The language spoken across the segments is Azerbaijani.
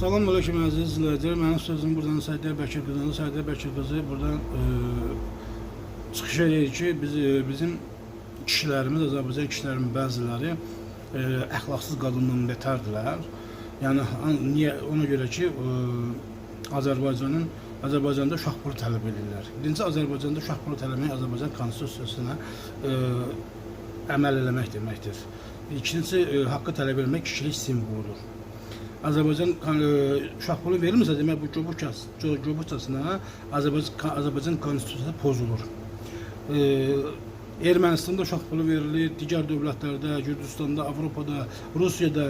Salam aleyküm əziz izləyicilər. Mənim sözüm buradan Saidə Bəkir qızıdır. Saidə Bəkir qızı buradan çıxış edir ki, bizim kişilərimiz, Azərbaycan kişilərinin bəziləri əxlaqsız qadından betərdirlər. Yəni niyə? Ona görə ki, Azərbaycanda uşaq pulu tələb edirlər. Birinci, Azərbaycanda uşaq pulu tələb etmək Azərbaycan konstitusiyasına əməl eləmək deməkdir. İkincisi, haqqı tələb etmək kişilik simvoludur. Azərbaycan uşaq pulu verilmirsə, demək bu göbükçasına Azərbaycan konstitusiyası pozulur. Ermənistanda uşaq pulu verilir, digər dövlətlərdə, Gürcüstanda, Avropada, Rusiyada,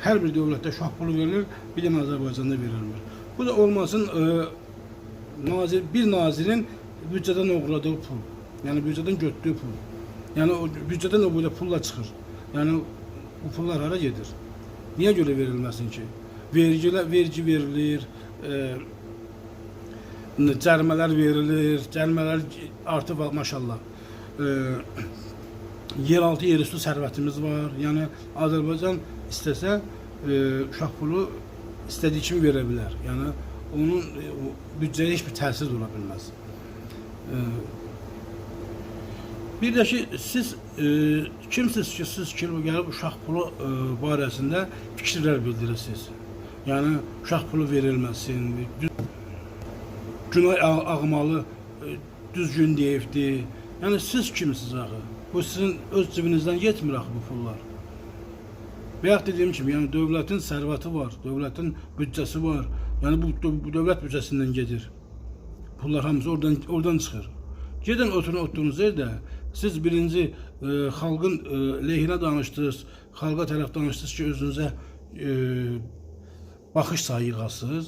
hər bir dövlətdə uşaq pulu verilir, bir də Azərbaycanda verilmir. Bu da olmasın, bir nazirin büdcədən oğurladığı pul, yəni büdcədən götürdüyü pul, yəni o büdcədən o böyle pulla çıxır. Yəni bu pullar hara gedir? Niyə görə verilməsin ki? Vergi verilir, cərimələr verilir, cərimələr artıb maşallah. Yeraltı yerüstü sərvətimiz var. Yəni Azərbaycan istəsə uşaq pulu istədiyi kimi verə bilər. Yəni onun büdcəyə heç bir təsir ola bilməz. Bir də ki, siz kimsiniz ki, siz gəlib uşaq pulu barəsində fikirlər bildirirsiniz. Yəni uşaq pulu verilməsin, Günay Ağmalı düzgün deyibdi. Yəni siz kimsiniz axı? Bu sizin öz cibinizdən getmir axı bu pullar. Bayaq dediyim kimi, yəni dövlətin sərvəti var, dövlətin büdcəsi var. Yəni bu dövlət büdcəsindən gedir. Pullar hamısı oradan çıxır. Gedin oturduğunuz yerdə siz birinci xalqın lehinə danışdınız, xalqa tərəf danışdınız ki, özünüzə baxış sayı yığasınız,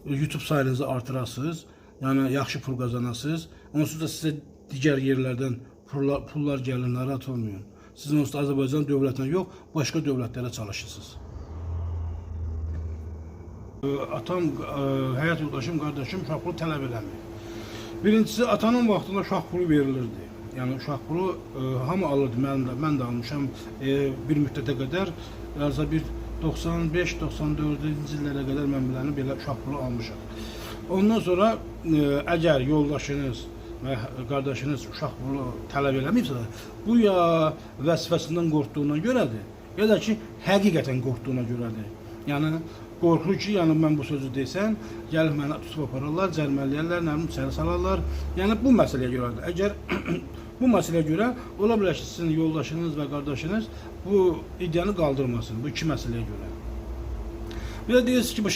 YouTube sayınızı artırasınız, yəni yaxşı pul qazanasınız. Onsuz da sizə digər yerlərdən pullar gəlir, narahat olmayın. Siz onsuz da Azərbaycan dövlətinə yox, başqa dövlətlərə çalışırsınız. Atam, həyat yoldaşım, qardaşım uşaq pulu tələb eləmir. Birincisi, atanın vaxtında uşaq pulu verilirdi. Yəni uşaq pulu hamı alırdı, mən də almışam bir müddətə qədər. Yəni bir 95-94-cü illərə qədər mən biləni belə uşaq pulu almışam. Ondan sonra əgər yoldaşınız və qardaşınız uşaq pulu tələb eləməyibsə, bu ya vəzifəsindən qorxduğuna görədir, ya da ki, həqiqətən qorxduğuna görədir. Yəni qorxur ki, yəni mən bu sözü desəm, gəlib mənə tutub apararlar, cərmələyərlər, nəmin içəri salarlar. Yəni bu məsələyə görədir. Əgər bu məsələyə görə ola bilər ki, sizin yoldaşınız və qardaşınız bu iddianı qaldırmasın, bu iki məsələyə görə. Bir də deyirsiniz ki,